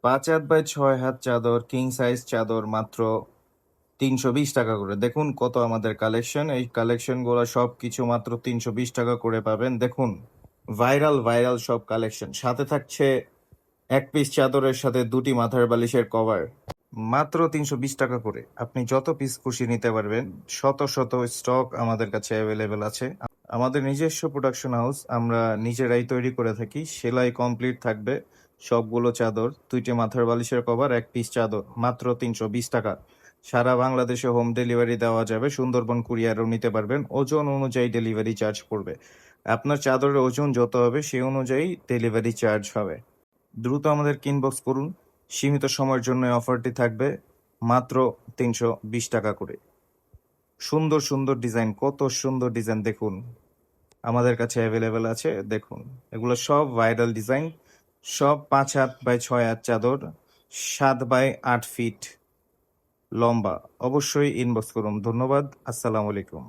5 হাত বাই 6 হাত চাদর, কিং সাইজ চাদর মাত্র 320 টাকা করে। দেখুন কত আমাদের কালেকশন, এই কালেকশনগুলো সব কিছু মাত্র 320 টাকা করে পাবেন। দেখুন ভাইরাল ভাইরাল সব কালেকশন, সাথে থাকছে এক পিস চাদরের সাথে 2টি মাথার বালিশের কভার, মাত্র 320 টাকা করে। আপনি যত পিস খুশি নিতে পারবেন, শত শত স্টক আমাদের কাছে অ্যাভেলেবেল আছে। আমাদের নিজস্ব প্রোডাকশন হাউস, আমরা নিজেরাই তৈরি করে থাকি। সেলাই কমপ্লিট থাকবে সবগুলো চাদর, 2টি মাথার বালিশের কভার, এক পিস চাদর, মাত্র 320 টাকা। সারা বাংলাদেশে হোম ডেলিভারি দেওয়া যাবে, সুন্দরবন কুরিয়ারও নিতে পারবেন। ওজন অনুযায়ী ডেলিভারি চার্জ পড়বে। আপনার চাদরের ওজন যত হবে সেই অনুযায়ী ডেলিভারি চার্জ হবে। দ্রুত আমাদের ইনবক্স করুন, সীমিত সময়ের জন্য এই অফারটি থাকবে মাত্র 320 টাকা করে। সুন্দর সুন্দর ডিজাইন, কত সুন্দর ডিজাইন দেখুন আমাদের কাছে অ্যাভেলেবেল আছে। দেখুন এগুলো সব ভাইরাল ডিজাইন, সব 5 হাত বাই 6 হাত চাদর, 7 বাই 8 ফিট লম্বা। অবশ্যই ইনবক্স করুন। ধন্যবাদ। আসসালামু আলাইকুম।